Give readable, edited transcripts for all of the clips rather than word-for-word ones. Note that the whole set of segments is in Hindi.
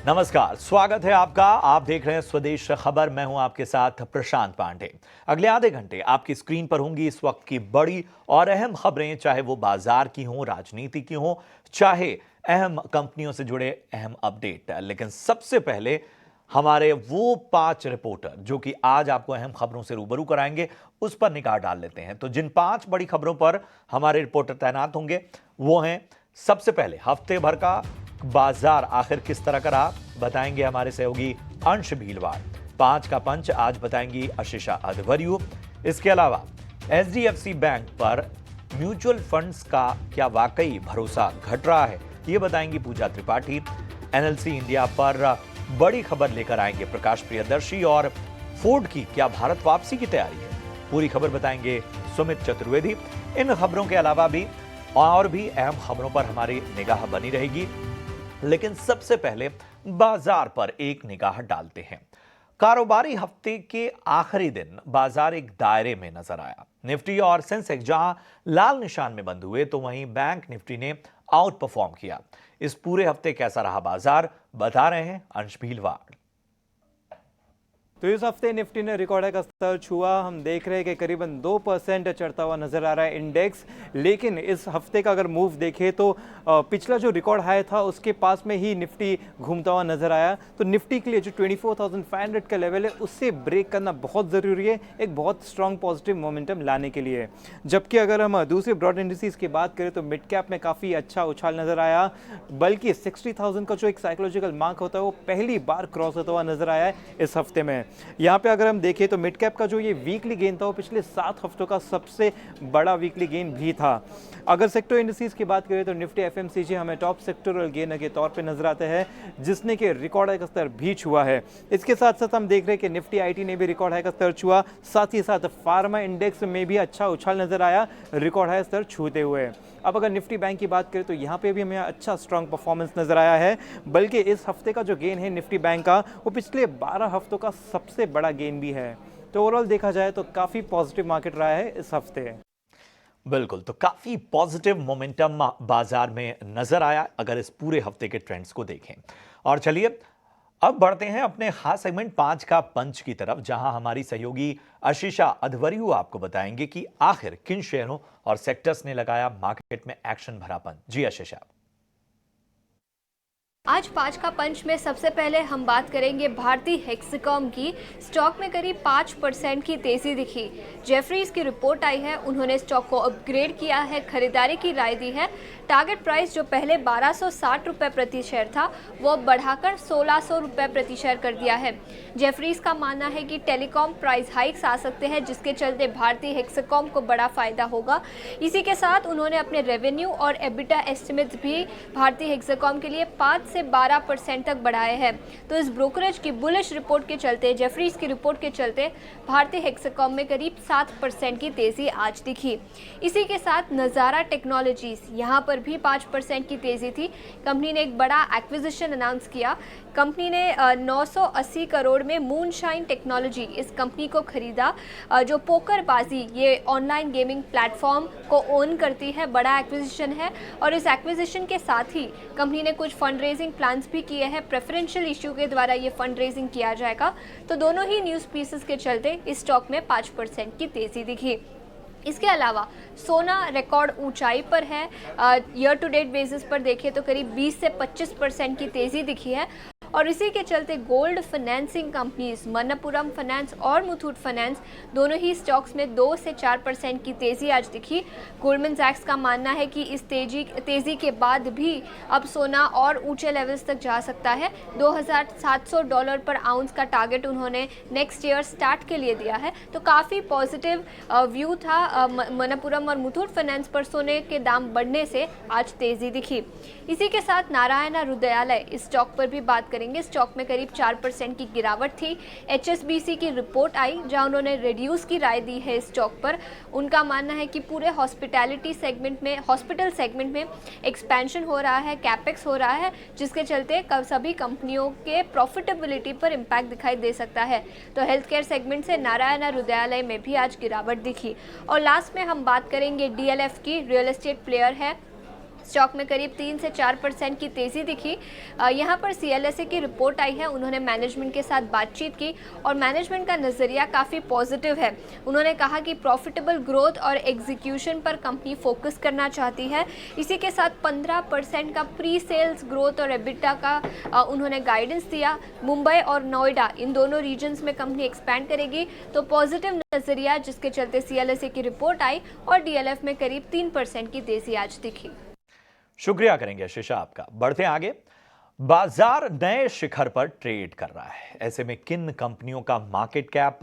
नमस्कार, स्वागत है आपका। आप देख रहे हैं स्वदेश खबर। मैं हूं आपके साथ प्रशांत पांडे। अगले आधे घंटे आपकी स्क्रीन पर होंगी इस वक्त की बड़ी और अहम खबरें, चाहे वो बाजार की हों, राजनीति की हों, चाहे अहम कंपनियों से जुड़े अहम अपडेट। लेकिन सबसे पहले हमारे वो 5 रिपोर्टर जो कि आज आपको अहम खबरों से रूबरू कराएंगे, उस पर निगाह डाल लेते हैं। तो जिन 5 बड़ी खबरों पर हमारे रिपोर्टर तैनात होंगे वो हैं, सबसे पहले हफ्ते भर का बाजार आखिर किस तरह का रहा, बताएंगे हमारे सहयोगी अंश भीलवाड़। 5 का पंच आज बताएंगी आशीषा अध्वर्यु। इसके अलावा एचडीएफसी बैंक पर म्यूचुअल फंड्स का क्या वाकई भरोसा घट रहा है, ये बताएंगी पूजा त्रिपाठी। एनएलसी इंडिया पर बड़ी खबर लेकर आएंगे प्रकाश प्रियदर्शी। और फोर्ड की क्या भारत वापसी की तैयारी है, पूरी खबर बताएंगे सुमित चतुर्वेदी। इन खबरों के अलावा भी और भी अहम खबरों पर हमारी निगाह बनी रहेगी, लेकिन सबसे पहले बाजार पर एक निगाह डालते हैं। कारोबारी हफ्ते के आखिरी दिन बाजार एक दायरे में नजर आया। निफ्टी और सेंसेक्स जहां लाल निशान में बंद हुए, तो वहीं बैंक निफ्टी ने आउट परफॉर्म किया। इस पूरे हफ्ते कैसा रहा बाजार, बता रहे हैं अंश भीलवाड़। तो इस हफ्ते निफ्टी ने रिकॉर्ड हाई का स्तर छुआ। हम देख रहे हैं कि करीबन 2% चढ़ता हुआ नजर आ रहा है इंडेक्स। लेकिन इस हफ्ते का अगर मूव देखें तो पिछला जो रिकॉर्ड हाई था उसके पास में ही निफ्टी घूमता हुआ नजर आया। तो निफ्टी के लिए जो 24,500 का लेवल है उससे ब्रेक करना बहुत ज़रूरी है, एक बहुत स्ट्रॉन्ग पॉजिटिव मोमेंटम लाने के लिए। जबकि अगर हम दूसरे ब्रॉड इंडिसेस की बात करें तो मिड कैप में काफ़ी अच्छा उछाल नजर आया, बल्कि 60,000 का जो एक साइकोलॉजिकल मार्क होता है वो पहली बार क्रॉस होता हुआ नजर आया है इस हफ्ते में। यहाँ पे अगर हम देखें तो मिड कैप का जो ये वीकली गेन था वो पिछले 7 हफ्तों का सबसे बड़ा वीकली गेन भी था। अगर सेक्टर इंडिसेस की बात करें तो निफ्टी एफएमसीजी हमें टॉप सेक्टरल गेनर के तौर पे नजर आते हैं, जिसने कि रिकॉर्ड हाई का स्तर भी छुआ है। इसके साथ साथ हम देख रहे हैं कि निफ्टी आईटी ने भी रिकॉर्ड हाई का स्तर छुआ, साथ ही साथ फार्मा इंडेक्स में भी अच्छा उछाल नजर आया रिकॉर्ड हाई स्तर छूते हुए। अब अगर निफ्टी बैंक की बात करें तो यहाँ पे भी हमें अच्छा स्ट्रॉन्ग परफॉर्मेंस नजर आया है, बल्कि इस हफ्ते का जो गेन है निफ्टी बैंक का वो पिछले 12 हफ्तों का सबसे बड़ा गेन भी है। तो ओवरऑल देखा जाए तो काफी पॉजिटिव मार्केट रहा है इस हफ्ते। बिल्कुल, तो काफी पॉजिटिव मोमेंटम बाजार में नजर आया अगर इस पूरे हफ्ते के ट्रेंड्स को देखें। और चलिए अब बढ़ते हैं अपने खास सेगमेंट 5 का पंच की तरफ, जहां हमारी सहयोगी आशीषा अध्वर्यु आपको बताएंगे कि आखिर किन शेयरों और सेक्टर्स ने लगाया मार्केट में एक्शन भरापन। जी आशीषा। आज 5 का पंच में सबसे पहले हम बात करेंगे भारतीय हेक्साकॉम की। स्टॉक में करीब 5% की तेजी दिखी। जेफरीज की रिपोर्ट आई है, उन्होंने स्टॉक को अपग्रेड किया है, खरीदारी की राय दी है। टारगेट प्राइस जो पहले 1260 रुपये प्रति शेयर था वो बढ़ाकर 1600 रुपये प्रति शेयर कर दिया है। जेफरीज का मानना है कि टेलीकॉम प्राइस हाइक्स आ सकते हैं, जिसके चलते भारतीय हेक्साकॉम को बड़ा फायदा होगा। इसी के साथ उन्होंने अपने रेवेन्यू और एबिटा एस्टिमेट्स भी भारतीय हेक्साकॉम के लिए 5 से 12% तक बढ़ाए हैं। तो इस ब्रोकरेज की बुलिश रिपोर्ट के चलते, जेफरीज की रिपोर्ट के चलते भारतीय हेक्साकॉम में करीब 7% की तेजी आज दिखी। इसी के साथ नज़ारा टेक्नोलॉजीज, यहाँ पर भी 5% की तेजी थी। कंपनी ने एक बड़ा एक्विजिशन अनाउंस किया। कंपनी ने 980 करोड़ में मूनशाइन टेक्नोलॉजी इस कंपनी को खरीदा, जो पोकरबाजी ये ऑनलाइन गेमिंग प्लेटफॉर्म को ओन करती है। बड़ा एक्विजिशन है और इस एक्विजिशन के साथ ही कंपनी ने कुछ फंड रेजिंग प्लान्स भी किए हैं। प्रेफरेंशियल इश्यू के द्वारा ये फंड रेजिंग किया जाएगा। तो दोनों ही न्यूज़ पीसेस के चलते इस स्टॉक में 5% की तेजी दिखी। इसके अलावा सोना रिकॉर्ड ऊंचाई पर है। ईयर टू डेट बेसिस पर देखें तो करीब 20 से 25% की तेज़ी दिखी है। और इसी के चलते gold financing companies Manappuram finance और मुथूट फाइनेंस दोनों ही स्टॉक्स में 2 से 4% की तेज़ी आज दिखी। गोल्डमैन सैक्स का मानना है कि इस तेज़ी के बाद भी अब सोना और ऊंचे लेवल्स तक जा सकता है। $2,700 पर आउंस का टारगेट उन्होंने नेक्स्ट ईयर स्टार्ट के लिए दिया है। तो काफ़ी पॉजिटिव व्यू था मनप्पुरम और मुथूट फाइनेंस पर। सोने के दाम बढ़ने से आज तेज़ी दिखी। इसी के साथ नारायण हृदयालय इस स्टॉक पर भी बात करेंगे। स्टॉक में करीब 4% की गिरावट थी। HSBC की रिपोर्ट आई जहां उन्होंने रिड्यूस की राय दी है इस स्टॉक पर। उनका मानना है कि पूरे हॉस्पिटल सेगमेंट में एक्सपेंशन हो रहा है, कैपेक्स हो रहा है, जिसके चलते सभी कंपनियों के प्रॉफिटेबिलिटी पर इम्पैक्ट दिखाई दे सकता है। तो हेल्थ केयर सेगमेंट से नारायण हृदयालय में भी आज गिरावट दिखी। और लास्ट में हम बात करेंगे DLF की, रियल एस्टेट प्लेयर है। स्टॉक में करीब 3 से 4% की तेज़ी दिखी। यहाँ पर CLSA की रिपोर्ट आई है, उन्होंने मैनेजमेंट के साथ बातचीत की और मैनेजमेंट का नज़रिया काफ़ी पॉजिटिव है। उन्होंने कहा कि प्रॉफिटेबल ग्रोथ और एग्जीक्यूशन पर कंपनी फोकस करना चाहती है। इसी के साथ 15% का प्री सेल्स ग्रोथ और एबिटा का उन्होंने गाइडेंस दिया। मुंबई और नोएडा इन दोनों रीजन्स में कंपनी एक्सपैंड करेगी, तो पॉजिटिव नज़रिया जिसके चलते CLSA की रिपोर्ट आई और DLF में करीब 3% की तेज़ी आज दिखी। शुक्रिया करेंगे आशीषा आपका। बढ़ते हैं आगे। बाजार नए शिखर पर ट्रेड कर रहा है। ऐसे में किन कंपनियों का मार्केट कैप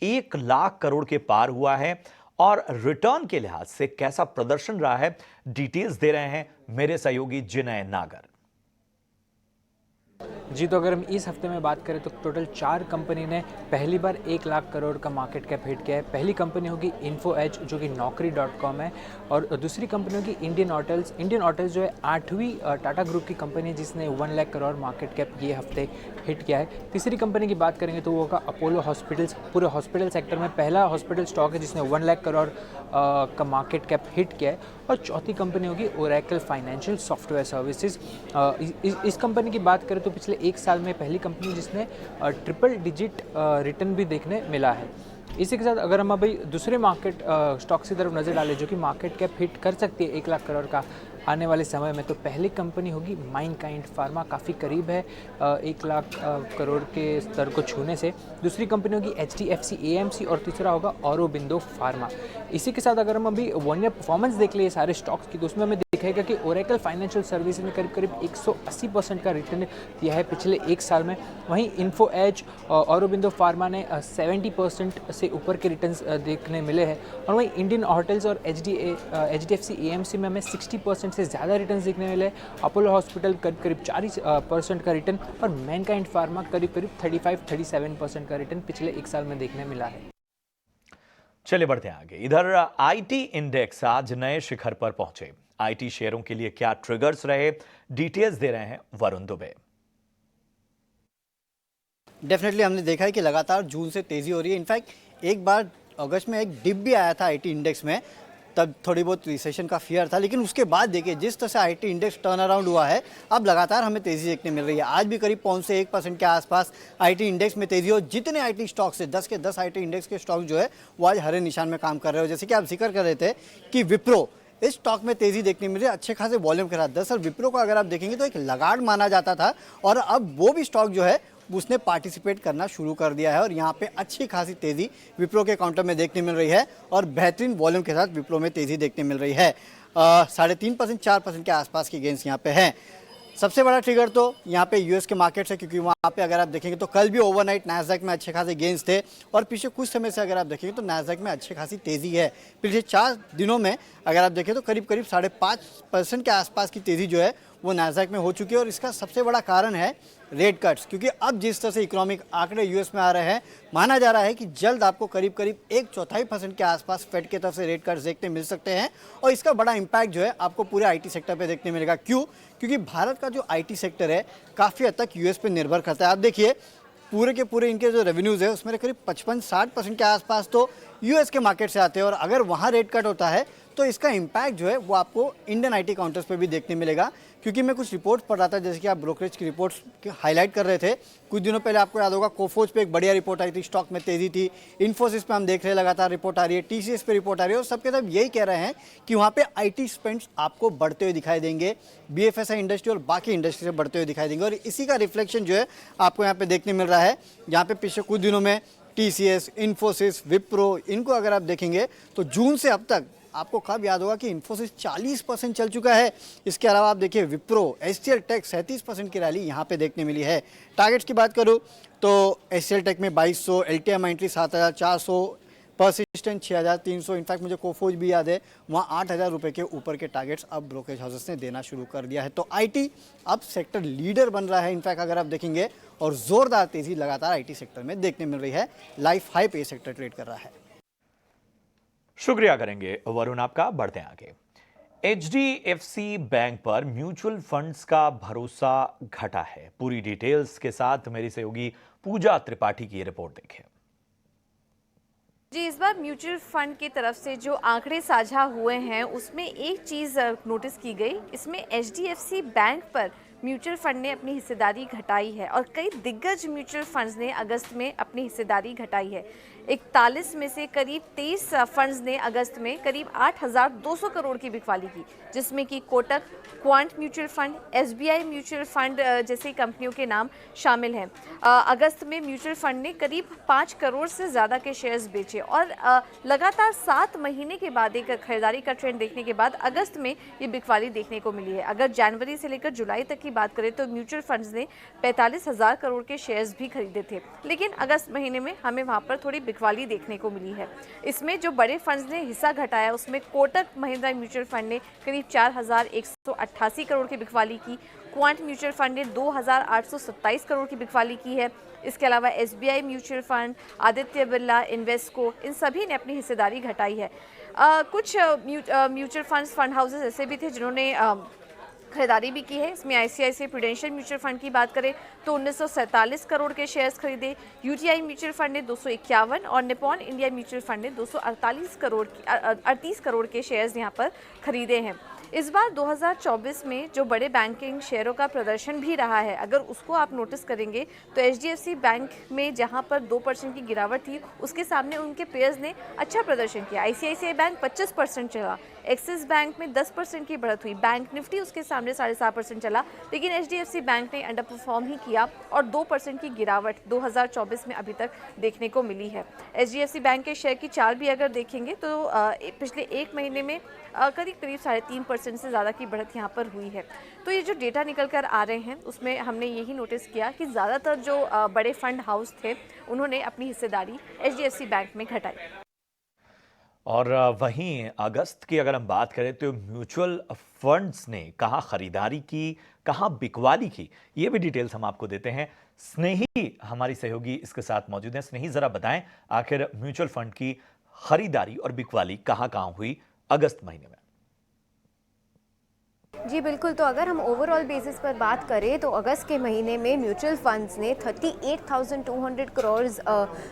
1 लाख करोड़ के पार हुआ है और रिटर्न के लिहाज से कैसा प्रदर्शन रहा है, डिटेल्स दे रहे हैं मेरे सहयोगी जिनय नागर। जी, तो अगर हम इस हफ्ते में बात करें तो टोटल 4 कंपनी ने पहली बार 1 लाख करोड़ का मार्केट कैप हिट किया है। पहली कंपनी होगी इन्फो एज जो कि naukri.com है, और दूसरी कंपनी होगी इंडियन होटल्स। इंडियन होटल्स जो है 8वीं टाटा ग्रुप की कंपनी है जिसने 1 लाख करोड़ मार्केट कैप ये हफ्ते हिट किया है। तीसरी कंपनी की बात करेंगे तो वो होगा अपोलो हॉस्पिटल्स। पूरे हॉस्पिटल सेक्टर में पहला हॉस्पिटल स्टॉक है जिसने 1 लाख करोड़ का मार्केट कैप हिट किया है। और चौथी कंपनी होगी ओरेकल फाइनेंशियल सॉफ्टवेयर सर्विसेज। इस कंपनी की बात करें तो पिछले 1 साल में पहली कंपनी जिसने ट्रिपल डिजिट रिटर्न भी देखने मिला है। इसी के साथ अगर हम अभी दूसरे मार्केट स्टॉक्स की तरफ नज़र डालें जो कि मार्केट कैप हिट कर सकती है 1 लाख करोड़ का आने वाले समय में, तो पहली कंपनी होगी माइंडकाइंड फार्मा, काफ़ी करीब है 1 लाख करोड़ के स्तर को छूने से। दूसरी कंपनी होगी HDFC AMC और तीसरा होगा औरोबिंदो फार्मा। इसी के साथ अगर हम अभी 1 ईयर परफॉर्मेंस देख लिए सारे स्टॉक्स की, तो उसमें हमें दिखेगा कि ओरेकल फाइनेंशियल सर्विसेज ने करीब 180% का रिटर्न दिया है पिछले 1 साल में। वहीं इन्फो एज और औरोबिंदो फार्मा ने 70% से ऊपर के रिटर्न्स देखने मिले हैं। और वहीं इंडियन होटल्स और HDFC AMC में हमें 60% से ज़्यादा रिटर्न्स देखने मिले। अपोलो हॉस्पिटल करीब 40% का रिटर्न और मैनकाइंड फार्मा करीब 35-37% का रिटर्न पिछले 1 साल में देखने मिला है। चलिए बढ़ते हैं आगे। इधर IT इंडेक्स आज नए शिखर पर पहुंचे। IT शेयरों के लिए क्या ट्रिगर्स रहे, डिटेल्स दे रहे हैं वरुण दुबे। डेफिनेटली हमने देखा है कि लगातार जून से तेजी हो रही है। इनफैक्ट एक बार अगस्त में एक डिप भी आया था IT इंडेक्स में, तब थोड़ी बहुत रिसेशन का फियर था, लेकिन उसके बाद देखिए जिस तरह से IT इंडेक्स टर्न अराउंड हुआ है, अब लगातार हमें तेजी देखने मिल रही है। आज भी करीब 0.1% के आसपास IT इंडेक्स में तेजी हो। जितने IT स्टॉक्स है 10 के 10 IT इंडेक्स के स्टॉक जो है वो आज हरे निशान में काम कर रहे हो। जैसे कि आप जिक्र कर रहे थे कि विप्रो, इस स्टॉक में तेजी देखने मिल रही है अच्छे खासे वॉल्यूम के साथ। दरअसल विप्रो को अगर आप देखेंगे तो एक लगाड़ माना जाता था और अब वो भी स्टॉक जो है उसने पार्टिसिपेट करना शुरू कर दिया है और यहाँ पे अच्छी खासी तेज़ी विप्रो के काउंटर में देखने मिल रही है और बेहतरीन वॉल्यूम के साथ विप्रो में तेज़ी देखने मिल रही है। 3.5% 4% के आसपास की गेंस यहाँ पे हैं। सबसे बड़ा ट्रिगर तो यहाँ पे यूएस के मार्केट है, क्योंकि वहाँ पे अगर आप देखेंगे तो कल भी ओवरनाइट नैस्डैक में अच्छे खासे गेंस थे और पिछले कुछ समय से अगर आप देखेंगे तो नैस्डैक में अच्छी खासी तेज़ी है। पिछले 4 दिनों में अगर आप देखें तो करीब 5.5% के आसपास की तेज़ी जो है वो नैस्डैक में हो चुकी है और इसका सबसे बड़ा कारण है रेट कट्स, क्योंकि अब जिस तरह से इकोनॉमिक आंकड़े यूएस में आ रहे हैं, माना जा रहा है कि जल्द आपको करीब 1/4% के आसपास फेड की तरफ से रेट कट्स देखने मिल सकते हैं और इसका बड़ा इंपैक्ट जो है आपको पूरे IT सेक्टर पे देखने मिलेगा। क्यों? क्योंकि भारत का जो IT सेक्टर है काफ़ी हद तक यूएस पे निर्भर करता है। आप देखिए पूरे के पूरे इनके जो रेवेन्यूज़ है उसमें करीब 55-60% के आसपास तो यूएस के मार्केट से आते हैं और अगर वहाँ रेट कट होता है तो इसका इंपैक्ट जो है वो आपको इंडियन IT काउंटर्स पे भी देखने मिलेगा। क्योंकि मैं कुछ रिपोर्ट्स पढ़ रहा था, जैसे कि आप ब्रोकरेज की रिपोर्ट्स हाईलाइट कर रहे थे। कुछ दिनों पहले आपको याद होगा कोफोज पे एक बढ़िया रिपोर्ट आई थी, स्टॉक में तेजी थी। इन्फोसिस पे हम देख रहे हैं लगातार रिपोर्ट आ रही है, TCS पे रिपोर्ट आ रही है और सबके सब यही कह रहे हैं कि वहाँ पे IT स्पेंड्स आपको बढ़ते हुए दिखाई देंगे, BFSI इंडस्ट्री और बाकी इंडस्ट्री से बढ़ते हुए दिखाई देंगे और इसी का रिफ्लेक्शन जो है आपको यहाँ पे देखने मिल रहा है। यहाँ पे पिछले कुछ दिनों में TCS, इन्फोसिस, विप्रो, इनको अगर आप देखेंगे तो जून से अब तक आपको कब याद होगा कि इन्फोसिस 40% चल चुका है। इसके अलावा आप देखिए विप्रो, HCL टेक 37% की रैली यहाँ पे देखने मिली है। टारगेट्स की बात करूँ तो HCL टेक में 2200, LTM एंट्री 7400, परसिस्टेंट 6300, इनफैक्ट मुझे कोफोज भी याद है वहाँ 8000 रुपये के ऊपर के टारगेट्स अब ब्रोकरेज हाउसेस ने देना शुरू कर दिया है। तो IT अब सेक्टर लीडर बन रहा है इनफैक्ट अगर आप देखेंगे और ज़ोरदार तेज़ी लगातार IT सेक्टर में देखने मिल रही है। लाइफ हाई पे सेक्टर ट्रेड कर रहा है। शुक्रिया करेंगे वरुण आपका। बढ़ते हैं आगे। HDFC बैंक पर म्यूचुअल फंड्स का भरोसा घटा है। पूरी डिटेल्स के साथ मेरी सहयोगी पूजा त्रिपाठी की रिपोर्ट देखें। जी, इस बार म्यूचुअल फंड की तरफ से जो आंकड़े साझा हुए हैं उसमें एक चीज़ नोटिस की गई। इसमें एचडीएफसी बैंक पर म्यूचुअल फंड ने अपनी हिस्सेदारी घटाई है और कई दिग्गज म्यूचुअल फंड्स ने अगस्त में अपनी हिस्सेदारी घटाई है। 41 में से करीब 23 फंड्स ने अगस्त में करीब 8,200 करोड़ की बिकवाली की, जिसमें कि Kotak, quant mutual fund, SBI mutual fund जैसी कंपनियों के नाम शामिल हैं। अगस्त में म्यूचुअल फंड ने करीब 5 करोड़ से ज़्यादा के शेयर्स बेचे और लगातार 7 महीने के बाद एक खरीदारी का ट्रेंड देखने के बाद अगस्त में ये बिकवाली देखने को मिली है। अगर जनवरी से लेकर जुलाई तक की बात करें तो म्यूचुअल फंड्स ने 45,000 करोड़ के शेयर्स भी खरीदे थे, लेकिन अगस्त महीने में हमें वहाँ पर थोड़ी बिकवाली देखने को मिली है। इसमें जो बड़े फंड्स ने हिस्सा घटाया उसमें कोटक महिंद्रा म्यूचुअल फंड ने करीब 4,188 करोड़ की बिकवाली की, क्वांट म्यूचुअल फंड ने 2,827 करोड़ की बिकवाली की है। इसके अलावा SBI mutual fund, Aditya Birla, Invesco, इन सभी ने अपनी हिस्सेदारी घटाई है। कुछ म्यूचुअल फंड्स, फंड हाउसेस ऐसे भी थे जिन्होंने खरीदारी भी की है। इसमें आईसीआईसीआई प्रूडेंशियल म्यूचुअल फंड की बात करें तो 1947 करोड़ के शेयर्स खरीदे, यूटीआई म्यूचुअल फंड ने 251 और निपॉन इंडिया म्यूचुअल फंड ने 38 करोड़ के शेयर्स यहाँ पर खरीदे हैं। इस बार 2024 में जो बड़े बैंकिंग शेयरों का प्रदर्शन भी रहा है, अगर उसको आप नोटिस करेंगे तो एचडीएफसी बैंक में जहां पर 2% की गिरावट थी, उसके सामने उनके पेयर्स ने अच्छा प्रदर्शन किया। आईसीआईसीआई बैंक 25% चला, एक्सिस बैंक में 10% की बढ़त हुई, बैंक निफ्टी उसके सामने 7.5% चला, लेकिन एचडीएफसी बैंक ने अंडर परफॉर्म ही किया और 2% की गिरावट 2024 में अभी तक देखने को मिली है। एचडीएफसी बैंक के शेयर की चाल भी अगर देखेंगे तो पिछले एक महीने में करीब 3.5% से ज़्यादा की बढ़त यहाँ पर हुई है। तो ये जो डेटा निकल कर आ रहे हैं उसमें हमने यही नोटिस किया कि ज़्यादातर जो बड़े फंड हाउस थे उन्होंने अपनी हिस्सेदारी एचडीएफसी बैंक में घटाई। और वहीं अगस्त की अगर हम बात करें तो म्यूचुअल फंड्स ने कहाँ खरीदारी की, कहाँ बिकवाली की, ये भी डिटेल्स हम आपको देते हैं। स्नेही हमारी सहयोगी इसके साथ मौजूद हैं। स्नेही, जरा बताएं आखिर म्यूचुअल फंड की खरीदारी और बिकवाली कहाँ कहाँ हुई अगस्त महीने में? जी बिल्कुल, तो अगर हम ओवरऑल बेसिस पर बात करें तो अगस्त के महीने में म्यूचुअल फंड्स ने 38,200 करोड़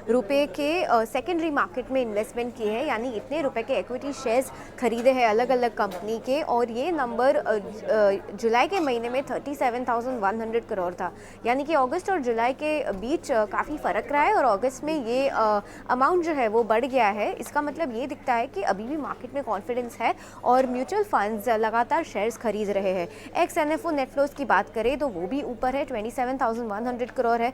रुपए के सेकेंडरी मार्केट में इन्वेस्टमेंट किए हैं, यानी इतने रुपए के इक्विटी शेयर्स खरीदे हैं अलग अलग कंपनी के, और ये नंबर जुलाई के महीने में 37,100 करोड़ था, यानी कि अगस्त और जुलाई के बीच काफ़ी फ़र्क रहा है और अगस्त में ये अमाउंट जो है वो बढ़ गया है। इसका मतलब ये दिखता है कि अभी भी मार्केट में कॉन्फिडेंस है और म्यूचुअल फंड्स लगातार शेयर्स खरीद रहे हैं। एक्स एनएफओ नेट फ्लोज की बात करें तो वो भी ऊपर है, 27,100 करोड़ है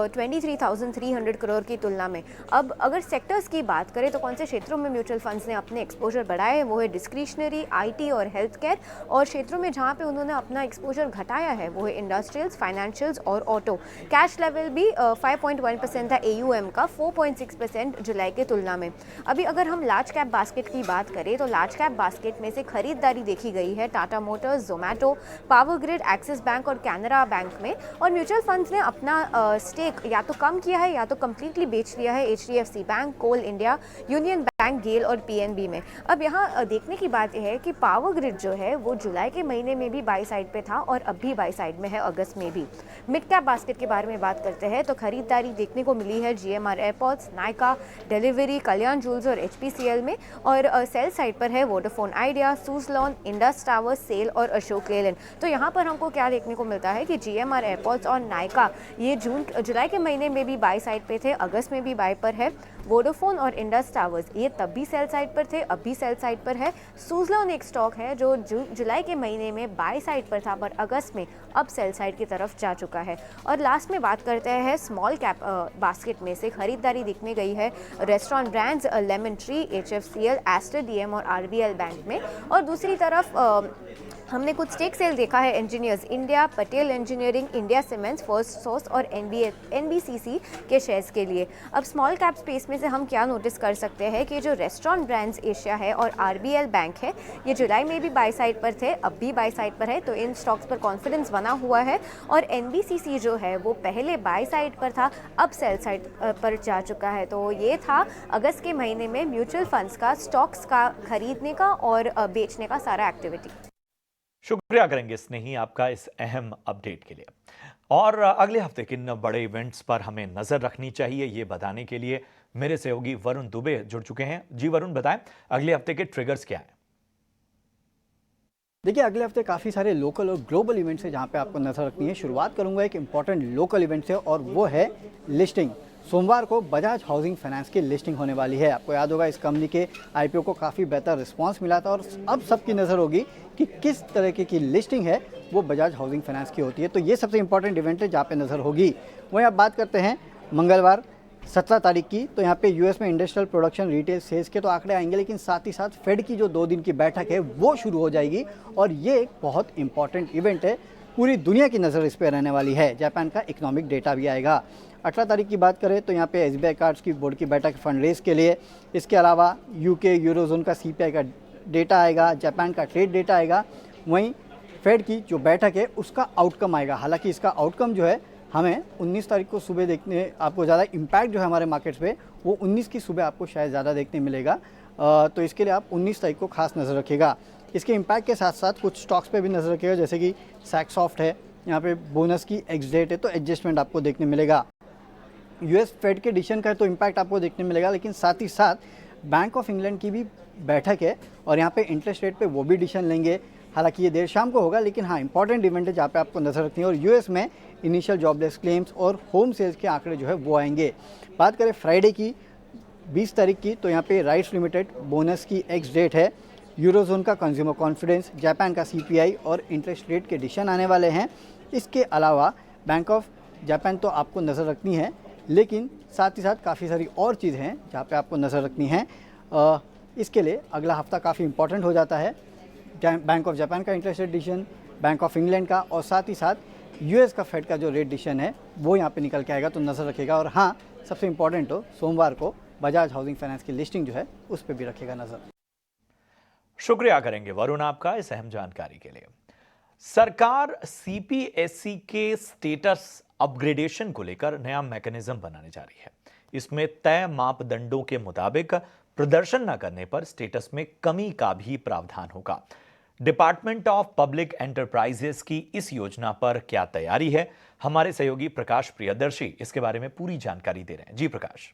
23,300 करोड़ की तुलना में। अब अगर सेक्टर्स की बात करें तो कौन से क्षेत्रों में म्यूचुअल फंड्स ने अपने एक्सपोजर बढ़ाए हैं, वो है डिस्क्रिशनरी, आईटी और हेल्थ केयर, और क्षेत्रों में जहां पे उन्होंने अपना एक्सपोजर घटाया है वो है इंडस्ट्रियल्स, फाइनेंशियल्स और ऑटो। कैश लेवल भी 5.1% था एयूएम का, 4.6% जुलाई के तुलना में। अभी अगर हम लार्ज कैप बास्केट की बात करें तो लार्ज कैप बास्केट में से खरीदारी देखी गई है Tata Motors, Zomato, power grid, axis bank और कैनरा बैंक में, और म्यूचुअल फंड्स ने अपना स्टेक या तो कम किया है या तो कंप्लीटली बेच लिया है एचडीएफसी बैंक, कोल इंडिया, यूनियन बैंक, गेल और पीएनबी में। अब यहाँ देखने की बात यह है कि पावर ग्रिड जो है वो जुलाई के महीने में भी बाई साइड पे था और अब भी बाई साइड में है अगस्त में भी। मिड कैप बास्केट के बारे में बात करते हैं तो खरीदारी देखने को मिली है जीएमआर एयरपोर्ट्स, नायका, डिलीवरी, कल्याण ज्वेल्स और एचपीसीएल में, और सेल साइड पर है वोडाफोन आइडिया, सुजलॉन, इंडस टावर्स, सेल और अशोक लेलैंड। तो यहाँ पर हमको क्या देखने को मिलता है कि जीएमआर एयरपोर्ट्स और नायका ये जुलाई के महीने में भी बाई साइड पे थे, अगस्त में भी बाई पर है। वोडाफोन और इंडस टावर्स ये तब भी सेल साइड पर थे, अब भी सेल साइड पर है। सुजलॉन एक स्टॉक है जो जुलाई के महीने में बाई साइड पर था पर अगस्त में अब सेल साइड की तरफ जा चुका है। और लास्ट में बात करते हैं स्मॉल कैप बास्केट में से खरीदारी देखने गई है restaurant brands, lemon tree, HFCL, Aster DM और आरबीएल बैंक में, और दूसरी तरफ हमने कुछ स्टेक सेल देखा है engineers India, Patel engineering, India cements, first source और एनबीसीसी के शेयर्स के लिए। अब स्मॉल कैप स्पेस में से हम क्या नोटिस कर सकते हैं कि जो रेस्टोरेंट ब्रांड्स एशिया है और आरबीएल बैंक है ये जुलाई में भी बाई साइड पर थे, अब भी बाई साइड पर है, तो इन स्टॉक्स पर कॉन्फिडेंस बना हुआ है। और एनबीसीसी जो है वो पहले बाई साइड पर था, अब सेल साइड पर जा चुका है। तो ये था अगस्त के महीने में म्यूचुअल फंड्स का स्टॉक्स का खरीदने का और बेचने का सारा एक्टिविटी। शुक्रिया करेंगे स्नेही आपका इस अहम अपडेट के लिए। और अगले हफ्ते किन बड़े इवेंट्स पर हमें नजर रखनी चाहिए ये बताने के लिए मेरे सहयोगी वरुण दुबे जुड़ चुके हैं। जी वरुण, बताएं अगले हफ्ते के ट्रिगर्स क्या हैं? देखिए, अगले हफ्ते काफ़ी सारे लोकल और ग्लोबल इवेंट्स हैं जहां पे आपको नजर रखनी है। शुरुआत करूंगा एक इंपॉर्टेंट लोकल इवेंट से और वो है लिस्टिंग। सोमवार को बजाज हाउसिंग फाइनेंस की लिस्टिंग होने वाली है। आपको याद होगा, इस कंपनी के आईपीओ को काफ़ी बेहतर रिस्पांस मिला था और अब सबकी नज़र होगी कि किस तरीके की लिस्टिंग है वो बजाज हाउसिंग फाइनेंस की होती है। तो ये सबसे इंपॉर्टेंट इवेंट है जहाँ पे नज़र होगी। वहीं आप बात करते हैं मंगलवार 17 तारीख की, तो यहाँ पे यूएस में इंडस्ट्रियल प्रोडक्शन, रिटेल सेल्स के तो आंकड़े आएंगे, लेकिन साथ ही साथ फेड की जो 2 दिन की बैठक है वो शुरू हो जाएगी और ये एक बहुत इंपॉर्टेंट इवेंट है। पूरी दुनिया की नज़र इस पर रहने वाली है। जापान का इकोनॉमिक डेटा भी आएगा। 18 तारीख की बात करें तो यहाँ पे एसबीआई कार्ड्स की बोर्ड की बैठक फंड रेज के लिए। इसके अलावा यूके यूरोजोन का सीपीआई का डेटा आएगा, जापान का ट्रेड डेटा आएगा। वहीं फेड की जो बैठक है उसका आउटकम आएगा। हालांकि इसका आउटकम जो है हमें 19 तारीख को सुबह देखने, आपको ज़्यादा इम्पैक्ट जो है हमारे मार्केट्स पे वो 19 की सुबह आपको शायद ज़्यादा देखने मिलेगा। तो इसके लिए आप 19 तारीख को खास नज़र रखिएगा। इसके इम्पैक्ट के साथ साथ कुछ स्टॉक्स पे भी नज़र रखिएगा, जैसे कि सैक्सॉफ्ट है, यहाँ पे बोनस की एक्स डेट है तो एडजस्टमेंट आपको देखने मिलेगा। यूएस फेड के डिसीजन का तो इम्पैक्ट आपको देखने मिलेगा, लेकिन साथ ही साथ बैंक ऑफ इंग्लैंड की भी बैठक है और यहाँ पे इंटरेस्ट रेट पे वो भी डिसीजन लेंगे। हालांकि ये देर शाम को होगा, लेकिन हाँ इंपॉर्टेंट इवेंट है जहाँ पे आपको नजर रखनी है। और यूएस में इनिशियल जॉबलेस क्लेम्स और होम सेल्स के आंकड़े जो है वो आएंगे। बात करें फ्राइडे की 20 तारीख की, तो यहाँ पे राइट्स लिमिटेड बोनस की एक्स डेट है, यूरोजोन का कंज्यूमर कॉन्फिडेंस, जापान का सीपीआई और इंटरेस्ट रेट के डिसीजन आने वाले हैं। इसके अलावा बैंक ऑफ जापान तो आपको नज़र रखनी है, लेकिन साथ ही साथ काफ़ी सारी और चीज़ें हैं जहाँ पे आपको नज़र रखनी है। इसके लिए अगला हफ्ता काफ़ी इंपॉर्टेंट हो जाता है। बैंक ऑफ जापान का interest rate decision, bank of England का और साथ ही साथ यूएस का फेड का जो रेट डिसीजन है वो यहाँ पे निकल के आएगा, तो नज़र रखेगा। और हाँ, सबसे इंपॉर्टेंट हो सोमवार को बजाज हाउसिंग फाइनेंस की लिस्टिंग जो है उस पर भी रखेगा नज़र। शुक्रिया करेंगे वरुण आपका इस अहम जानकारी के लिए। सरकार सीपीएसई के स्टेटस अपग्रेडेशन को लेकर नया मैकेनिज्म बनाने जा रही है। इसमें तय मापदंडों के मुताबिक प्रदर्शन न करने पर स्टेटस में कमी का भी प्रावधान होगा। डिपार्टमेंट ऑफ पब्लिक एंटरप्राइजेस की इस योजना पर क्या तैयारी है, हमारे सहयोगी प्रकाश प्रियदर्शी इसके बारे में पूरी जानकारी दे रहे हैं। जी प्रकाश।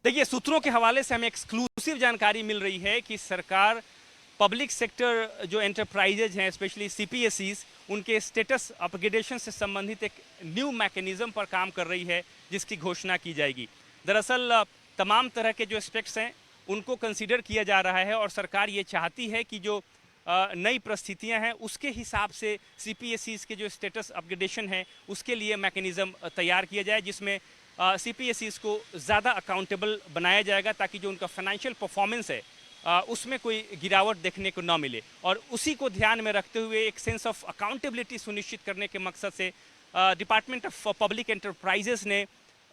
देखिए, सूत्रों के हवाले से हमें एक्सक्लूसिव जानकारी मिल रही है कि सरकार पब्लिक सेक्टर जो एंटरप्राइजेज हैं, स्पेशली सीपीएसईज, उनके स्टेटस अपग्रेडेशन से संबंधित एक न्यू मैकेनिज्म पर काम कर रही है जिसकी घोषणा की जाएगी। दरअसल तमाम तरह के जो एस्पेक्ट्स हैं उनको कंसीडर किया जा रहा है और सरकार ये चाहती है कि जो नई परिस्थितियां हैं उसके हिसाब से सीपीएसईज के जो स्टेटस अपग्रेडेशन है उसके लिए मैकेनिज्म तैयार किया जाए, जिसमें सीपीएसईज को ज़्यादा अकाउंटेबल बनाया जाएगा ताकि जो उनका फाइनेंशियल परफॉर्मेंस है उसमें कोई गिरावट देखने को न मिले। और उसी को ध्यान में रखते हुए एक सेंस ऑफ अकाउंटेबिलिटी सुनिश्चित करने के मकसद से डिपार्टमेंट ऑफ पब्लिक एंटरप्राइजेस ने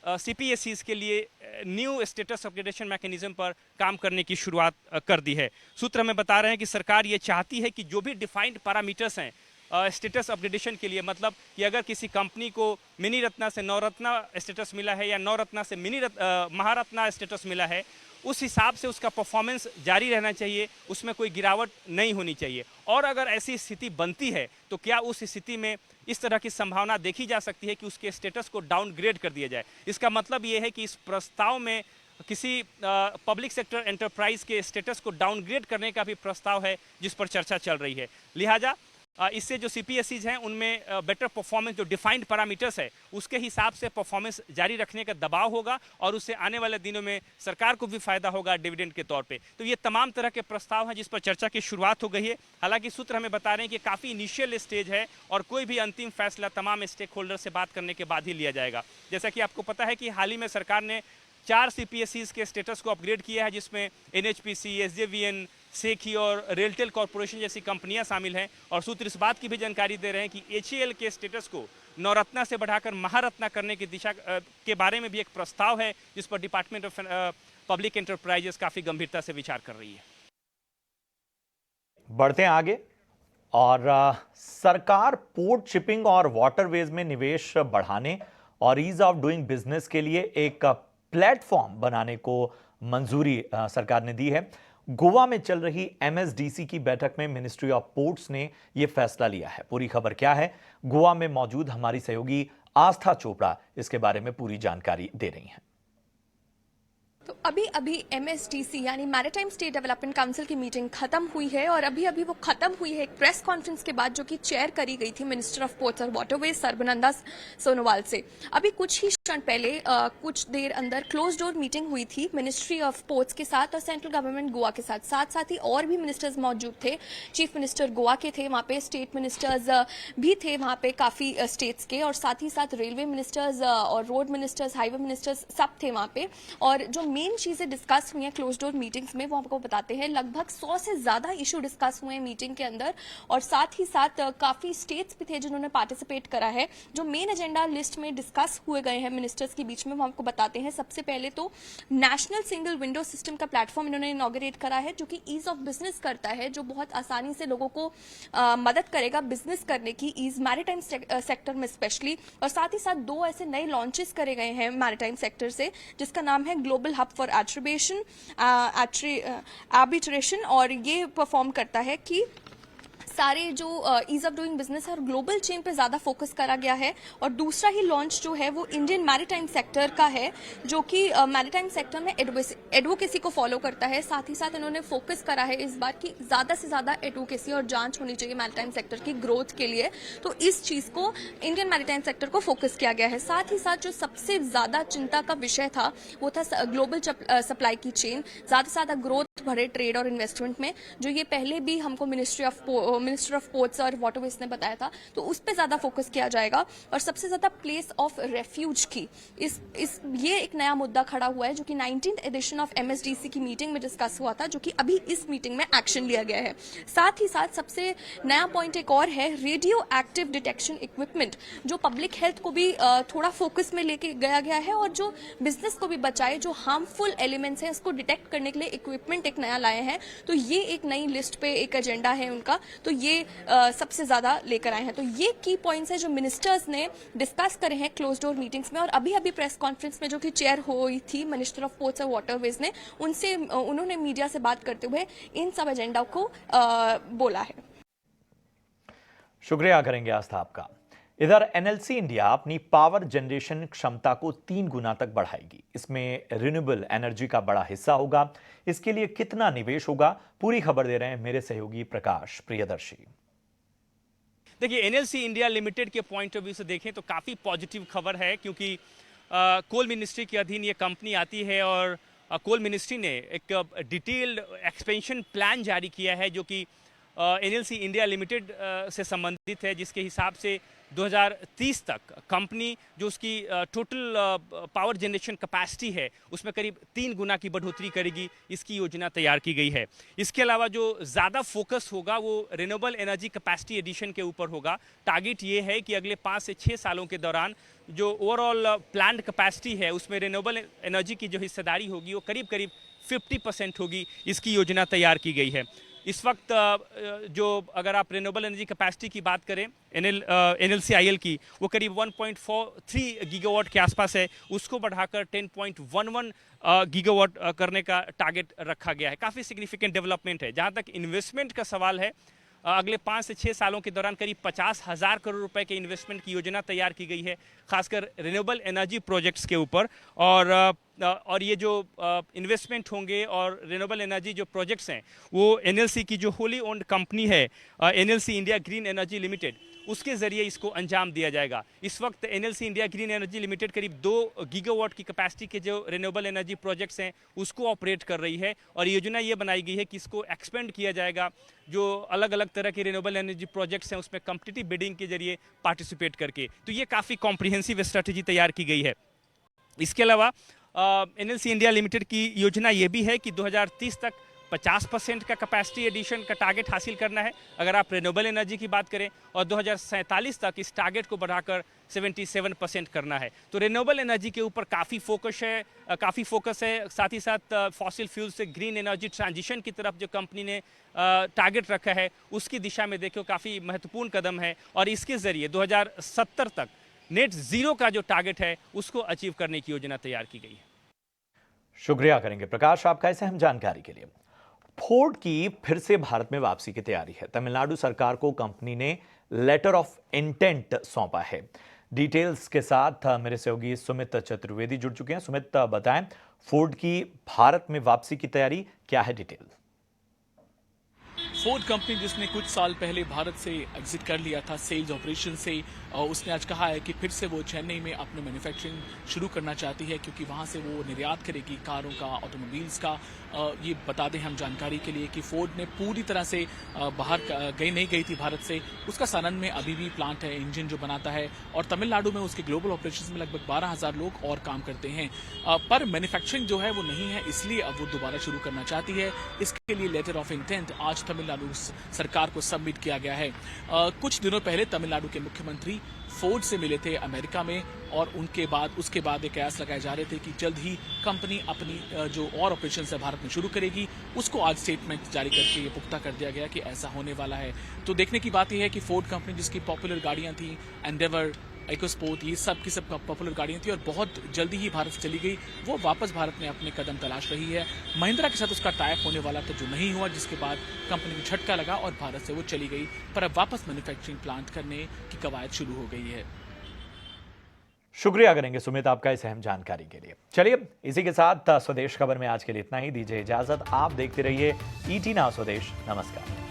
सीपीएसईज के लिए न्यू स्टेटस अपग्रेडेशन मैकेनिज्म पर काम करने की शुरुआत कर दी है। सूत्र हमें बता रहे हैं कि सरकार ये चाहती है कि जो भी डिफाइंड पैरामीटर्स हैं स्टेटस अपग्रेडेशन के लिए, मतलब कि अगर किसी कंपनी को मिनी रत्ना से नवरत्ना स्टेटस मिला है या नवरत्ना से महारत्ना स्टेटस मिला है, उस हिसाब से उसका परफॉर्मेंस जारी रहना चाहिए, उसमें कोई गिरावट नहीं होनी चाहिए। और अगर ऐसी स्थिति बनती है तो क्या उस स्थिति में इस तरह की संभावना देखी जा सकती है कि उसके स्टेटस को डाउनग्रेड कर दिया जाए। इसका मतलब ये है कि इस प्रस्ताव में किसी पब्लिक सेक्टर एंटरप्राइज के स्टेटस को डाउनग्रेड करने का भी प्रस्ताव है जिस पर चर्चा चल रही है। लिहाजा इससे जो सीपीएसईज हैं उनमें बेटर परफॉर्मेंस, जो डिफाइंड पैरामीटर्स है उसके हिसाब से परफॉर्मेंस जारी रखने का दबाव होगा और उससे आने वाले दिनों में सरकार को भी फायदा होगा डिविडेंड के तौर पे। तो ये तमाम तरह के प्रस्ताव हैं जिस पर चर्चा की शुरुआत हो गई है। हालांकि सूत्र हमें बता रहे हैं कि काफ़ी इनिशियल स्टेज है और कोई भी अंतिम फैसला तमाम स्टेक होल्डर से बात करने के बाद ही लिया जाएगा। जैसा कि आपको पता है कि हाल ही में सरकार ने 4 सीपीएसईज के स्टेटस को अपग्रेड किया है, जिसमें एनएचपीसी, एसजेवीएन, सेखी और रेलटेल कॉरपोरेशन जैसी कंपनियां शामिल हैं। और सूत्र इस बात की भी जानकारी दे रहे हैं कि एचएएल के स्टेटस को नवरत्ना से बढ़ाकर महारत्ना करने की दिशा के बारे में भी एक प्रस्ताव है जिस पर डिपार्टमेंट ऑफ पब्लिक एंटरप्राइजेस काफ़ी गंभीरता से विचार कर रही है। बढ़ते हैं आगे और सरकार पोर्ट शिपिंग और वाटरवेज में निवेश बढ़ाने और ईज ऑफ डूइंग बिजनेस के लिए एक प्लेटफॉर्म बनाने को मंजूरी सरकार ने दी है। गोवा में चल रही एमएसडीसी की बैठक में मिनिस्ट्री ऑफ पोर्ट्स ने यह फैसला लिया है। पूरी खबर क्या है, गोवा में मौजूद हमारी सहयोगी आस्था चोपड़ा इसके बारे में पूरी जानकारी दे रही हैं। तो अभी अभी MSDC यानी मैरीटाइम स्टेट डेवलपमेंट काउंसिल की मीटिंग खत्म हुई है और अभी अभी वो खत्म हुई है एक प्रेस कॉन्फ्रेंस के बाद, जो कि चेयर करी गई थी मिनिस्टर ऑफ पोर्ट्स और वाटरवेज सर्बानंद सोनोवाल से। अभी कुछ ही क्षण पहले कुछ देर अंदर क्लोज डोर मीटिंग हुई थी मिनिस्ट्री ऑफ पोर्ट्स के साथ और सेंट्रल गवर्नमेंट गोवा के साथ। साथ साथ ही और भी मिनिस्टर्स मौजूद थे। चीफ मिनिस्टर गोवा के थे वहाँ पे, स्टेट मिनिस्टर्स भी थे वहाँ पे काफ़ी स्टेट्स के, और साथ ही साथ रेलवे मिनिस्टर्स और रोड मिनिस्टर्स, हाईवे मिनिस्टर्स सब थे वहाँ पे। और जो मेन चीज़ें डिस्कस हुई हैं क्लोज डोर मीटिंग्स में वो आपको बताते हैं। लगभग 100 से ज़्यादा इशू डिस्कस हुए हैं मीटिंग के अंदर, और साथ ही साथ काफ़ी स्टेट्स भी थे जिन्होंने पार्टिसिपेट करा है। जो मेन एजेंडा लिस्ट में डिस्कस हुए गए हैं मिनिस्टर्स के बीच में वो आपको बताते हैं। सबसे पहले तो नेशनल सिंगल विंडो सिस्टम का प्लेटफॉर्म इन्होंने इनॉग्रेट करा है, जो कि ईज ऑफ बिजनेस करता है, जो बहुत आसानी से लोगों को मदद करेगा बिजनेस करने की, ईज मैरीटाइम सेक्टर में स्पेशली। और साथ ही साथ 2 ऐसे नए लॉन्चेस करे गए हैं मैरीटाइम सेक्टर से, जिसका नाम है ग्लोबल हब फॉर आर्बिट्रेशन, और ये परफॉर्म करता है कि सारे जो ईज ऑफ डूइंग बिजनेस है और ग्लोबल चेन पे ज़्यादा फोकस करा गया है। और दूसरा ही लॉन्च जो है वो इंडियन मैरीटाइम सेक्टर का है, जो कि मैरीटाइम सेक्टर में एडवोकेसी को फॉलो करता है। साथ ही साथ इन्होंने फोकस करा है इस बार की ज़्यादा से ज़्यादा एडवोकेसी और जांच होनी चाहिए मैरीटाइम सेक्टर की ग्रोथ के लिए। तो इस चीज़ को इंडियन मैरीटाइम सेक्टर को फोकस किया गया है। साथ ही साथ जो सबसे ज़्यादा चिंता का विषय था वो था ग्लोबल सप्लाई की चेन, ज़्यादा से ज़्यादा ग्रोथ भरे ट्रेड और इन्वेस्टमेंट में, जो ये पहले भी हमको मिनिस्टर ऑफ पोर्ट्स और वाटरवेज ने बताया था। तो उस पे ज़्यादा फोकस किया जाएगा। और सबसे ज़्यादा प्लेस ऑफ रेफ्यूज की ये एक नया मुद्दा खड़ा हुआ है, जो कि 19th एडिशन ऑफ MSDC की मीटिंग में डिस्कस हुआ था, जो कि अभी इस मीटिंग में एक्शन लिया गया है। साथ ही साथ सबसे नया पॉइंट एक और है, रेडियो एक्टिव डिटेक्शन इक्विपमेंट, जो पब्लिक हेल्थ को भी थोड़ा फोकस में लेके गया है और जो बिजनेस को भी बचाए, जो हार्मफुल एलिमेंट्स हैं उसको डिटेक्ट करने के लिए इक्विपमेंट एक नया लाए हैं। तो ये एक नई लिस्ट पे एक एजेंडा है उनका, तो ये सबसे ज्यादा लेकर आए हैं। तो ये की पॉइंट्स है जो मिनिस्टर्स ने डिस्कस करे हैं क्लोज डोर मीटिंग्स में। और अभी अभी प्रेस कॉन्फ्रेंस में जो कि चेयर हुई थी मिनिस्टर ऑफ पोर्ट्स और वाटरवेज ने, उन्होंने मीडिया से बात करते हुए इन सब एजेंडा को बोला है। शुक्रिया करेंगे आस्था आपका। इधर NLC इंडिया अपनी पावर जनरेशन क्षमता को 3 गुना तक बढ़ाएगी। इसमें रिन्यूएबल एनर्जी का बड़ा हिस्सा होगा। इसके लिए कितना निवेश होगा, पूरी खबर दे रहे हैं मेरे सहयोगी प्रकाश प्रियदर्शी। देखिए, NLC इंडिया लिमिटेड के पॉइंट ऑफ व्यू से देखें तो काफ़ी पॉजिटिव खबर है, क्योंकि कोल मिनिस्ट्री के अधीन ये कंपनी आती है और कोल मिनिस्ट्री ने एक डिटेल्ड एक्सपेंशन प्लान जारी किया है, जो कि NLC इंडिया लिमिटेड से संबंधित है, जिसके हिसाब से 2030 तक कंपनी जो उसकी टोटल पावर जनरेशन कैपेसिटी है उसमें करीब 3 गुना की बढ़ोतरी करेगी। इसकी योजना तैयार की गई है। इसके अलावा जो ज़्यादा फोकस होगा वो रिन्यूएबल एनर्जी कैपेसिटी एडिशन के ऊपर होगा। टारगेट ये है कि अगले 5 से 6 सालों के दौरान जो ओवरऑल प्लांट कैपेसिटी है उसमें रिन्यूएबल एनर्जी की जो हिस्सेदारी होगी वो करीब करीब 50% होगी। इसकी योजना तैयार की गई है। इस वक्त जो अगर आप रिन्यूएबल एनर्जी कैपेसिटी की बात करें NLCIL की, वो करीब 1.43 गीगावाट के आसपास है। उसको बढ़ाकर 10.11 गीगावाट करने का टारगेट रखा गया है। काफ़ी सिग्निफिकेंट डेवलपमेंट है। जहाँ तक इन्वेस्टमेंट का सवाल है, अगले 5 से 6 सालों के दौरान करीब 50,000 करोड़ रुपए के इन्वेस्टमेंट की योजना तैयार की गई है, खासकर रिन्यूएबल एनर्जी प्रोजेक्ट्स के ऊपर। और ये जो इन्वेस्टमेंट होंगे और रिन्यूएबल एनर्जी जो प्रोजेक्ट्स हैं वो NLC की जो होली ओन्ड कंपनी है NLC India green energy limited, उसके ज़रिए इसको अंजाम दिया जाएगा। इस वक्त NLC India green energy limited करीब 2 गीगावाट की कैपेसिटी के जो रिन्यूएबल एनर्जी प्रोजेक्ट्स हैं उसको ऑपरेट कर रही है। और योजना ये बनाई गई है कि इसको एक्सपेंड किया जाएगा। जो अलग अलग तरह के रिन्यूएबल एनर्जी प्रोजेक्ट्स हैं उसमें कॉम्पिटिटिव बिडिंग के जरिए पार्टिसिपेट करके। तो ये काफ़ी कॉम्प्रिहेंसिव स्ट्रेटेजी तैयार की गई है। इसके अलावा NLC इंडिया लिमिटेड की योजना ये भी है कि 2030 तक 50% का कैपेसिटी एडिशन का टारगेट हासिल करना है अगर आप रिन्यूएबल एनर्जी की बात करें, और 2047 तक इस टारगेट को बढ़ाकर 77% करना है। तो रिन्यूएबल एनर्जी के ऊपर काफ़ी फोकस है। साथ ही साथ फॉसिल फ्यूल से ग्रीन एनर्जी ट्रांजिशन की तरफ जो कंपनी ने टारगेट रखा है उसकी दिशा में देखो काफ़ी महत्वपूर्ण कदम है। और इसके ज़रिए 2070 तक नेट ज़ीरो का जो टारगेट है उसको अचीव करने की योजना तैयार की गई है। शुक्रिया करेंगे प्रकाश आपका इस अहम जानकारी के लिए। फोर्ड की फिर से भारत में वापसी की तैयारी है। तमिलनाडु सरकार को कंपनी ने लेटर ऑफ इंटेंट सौंपा है, डिटेल्स के साथ मेरे सहयोगी सुमित चतुर्वेदी जुड़ चुके हैं। सुमित, बताएं, फोर्ड की भारत में वापसी की तैयारी क्या है, डिटेल? फोर्ड कंपनी जिसने कुछ साल पहले भारत से एग्जिट कर लिया था सेल्स ऑपरेशन से, उसने आज कहा है कि फिर से वो चेन्नई में अपने मैन्युफैक्चरिंग शुरू करना चाहती है, क्योंकि वहां से वो निर्यात करेगी कारों का, ऑटोमोबाइल्स का। ये बता दें हम जानकारी के लिए कि फोर्ड ने पूरी तरह से बाहर नहीं गई थी भारत से। उसका सानंद में अभी भी प्लांट है, इंजन जो बनाता है, और तमिलनाडु में उसके ग्लोबल ऑपरेशंस में लगभग 12,000 लोग और काम करते हैं। पर मैन्युफैक्चरिंग जो है वो नहीं है, इसलिए अब वो दोबारा शुरू करना चाहती है। इसके लिए लेटर ऑफ इंटेंट आज तमिलनाडु सरकार को सबमिट किया गया है। कुछ दिनों पहले तमिलनाडु के मुख्यमंत्री फोर्ड से मिले थे अमेरिका में, और उसके बाद एक कयास लगाए जा रहे थे कि जल्द ही कंपनी अपनी जो और ऑपरेशन है भारत में शुरू करेगी। उसको आज स्टेटमेंट जारी करके ये पुख्ता कर दिया गया कि ऐसा होने वाला है। तो देखने की बात यह है कि फोर्ड कंपनी जिसकी पॉपुलर गाड़ियां थी, एंडेवर, इकोस्पोर्ट, ये सब की सब पॉपुलर गाड़ियां थी और बहुत जल्दी ही भारत से चली गई, वो वापस भारत में अपने कदम तलाश रही है। महिंद्रा के साथ उसका टाइप होने वाला था, जो नहीं हुआ, जिसके बाद कंपनी को झटका लगा और भारत से वो चली गई। पर अब वापस मैन्युफैक्चरिंग प्लांट करने की कवायद शुरू हो गई है। शुक्रिया करेंगे सुमित आपका इस अहम जानकारी के लिए। चलिए, इसी के साथ स्वदेश खबर में आज के लिए इतना ही। दीजिए इजाजत। आप देखते रहिए ET नाउ स्वदेश। नमस्कार।